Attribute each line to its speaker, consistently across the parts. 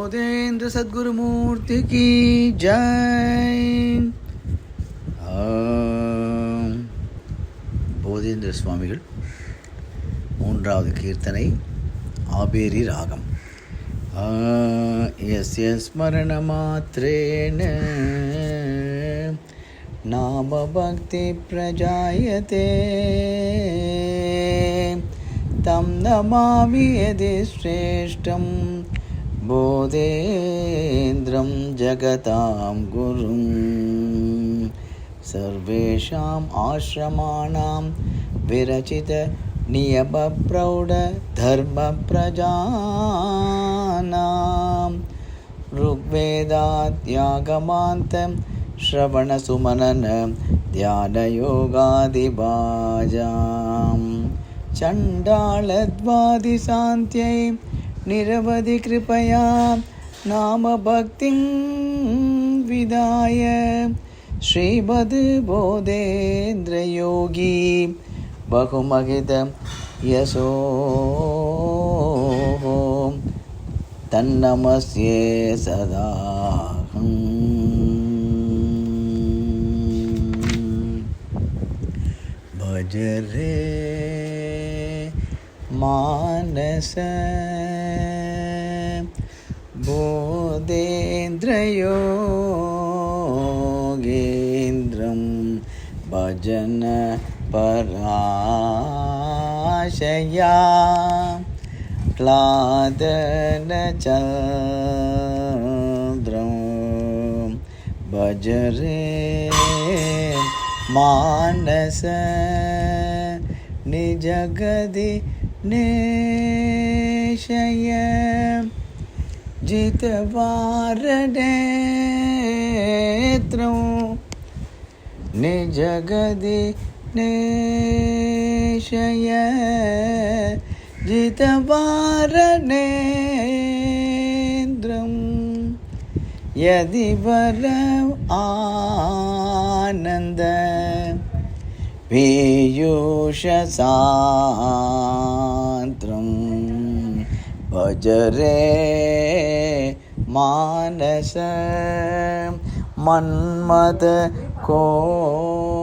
Speaker 1: போதேந்திர சத்குருமூர்த்தி கி ஜெய். போதேந்திர சுவாமிகள் மூன்றாவது கீர்த்தனை ஆபேரி ராகம். யஸ்ய ஸ்மரண மாத்ரேண நாம பக்தி பிரஜாயதே தம் நமாமி யதி ஸ்ரேஷ்டம் போதேந்திரம் ஜகதாம் குரும். சர்வேஷாம் ஆஶ்ரமாணாம் விரசித நியம ப்ரௌட தர்ம பிரஜானாம் ருக்வேதாத்யாகமாந்தம் ஸ்ரவண சுமனன தியான யோகாதிபாஜாம் சண்டாளத்வாதி சாந்தியை நிரவதி கிருபயா நாம பக்திம் விதாய ஸ்ரீமத் போதேந்திர யோகி பகுமகித யசோ தன்னமஸ்யே சதாஹம். பஜரே மானச போதேந்திர யோகேந்திரம் பஜன பராசயா க்லாதன சந்திரம். பஜரே மானச நிஜகதி நேஷய ஜிதவாரநேத்ரம் நிஜகதி நேஷய ஜிதவாரநேத்ரம். யதி வரம் ஆனந்த பீயூஷசாந்திரம். பஜரே மானச மன்மத கோட்டே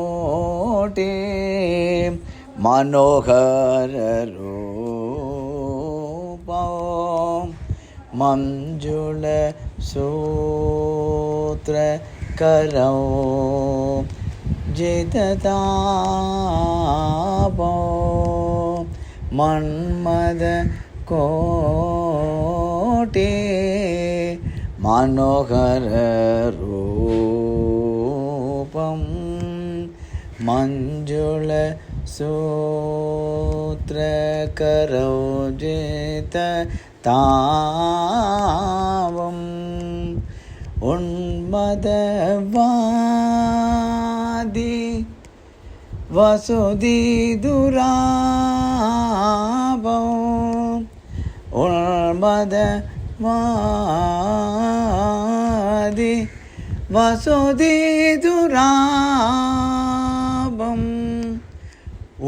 Speaker 1: மனோகர ரூபம் மஞ்சுள சூத்ர கரோ ஜிததாபோ மன்மத கோட்டே மனோகர ரூபம் மஞ்சுள சூத்ர கரோஜித தாவம். உன்மதவாதி வசுதி துராபம். உன்மதவாதி வசுதி துராபம்.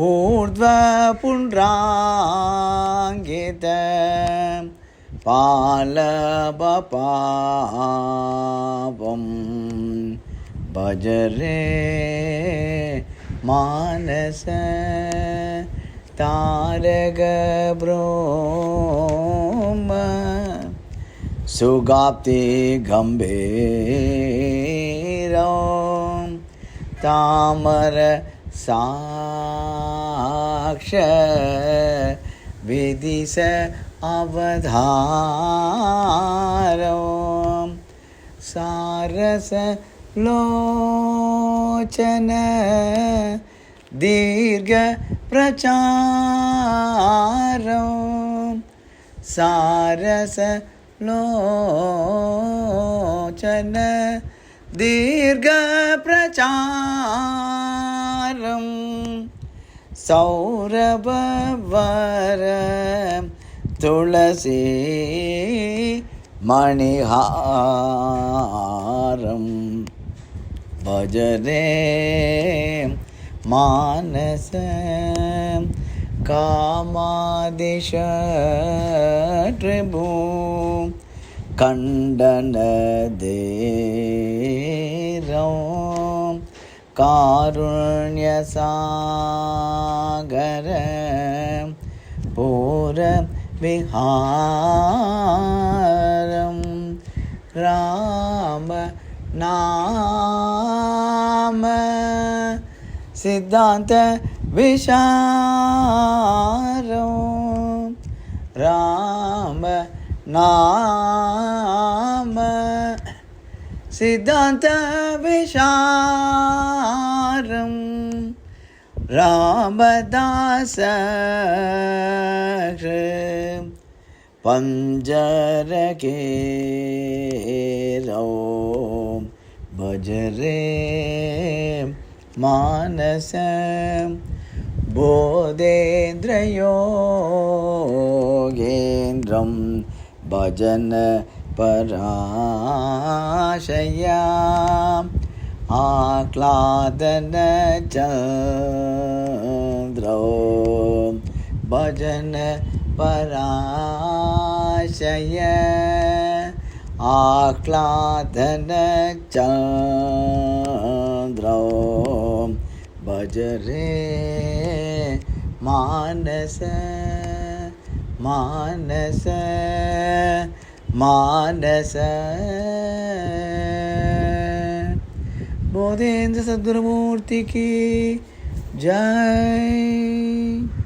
Speaker 1: ஊர்த்வ புண்ராங்கித பாலபபாவம். பஜரே மானச தாரக ப்ரோம சுகாப்தி கம்பீரம் தாமர சாக்ஷ விதிச அவதாரம். சாரச லோச்சன தீர்घ பிரச்சாரம். சாரச லோச்சன தீர்घ பிரச்சாரம். சௌரபவர துளசி மணிஹாரம். பஜரே மானச காமாதிஷ ட்ரிபு கண்டனதேரம் காருண்யசாகர பூர விஹாரம் ராம நாம சித்தாந்த விஷாரம் ராம நாம சித்தாந்த விஷாரம் ராமதாச பஞ்சரகேரோ பஜரே மானச போதேந்திரயோகேந்திரம் பஜன பராசயா ஆக்லாதன சந்திரோ பஜன பராசய ஆக்லாதன சந்திரோ பஜரே மானச மானச மானச बोधेन्द्र सद्गुरुमूर्ति की जय।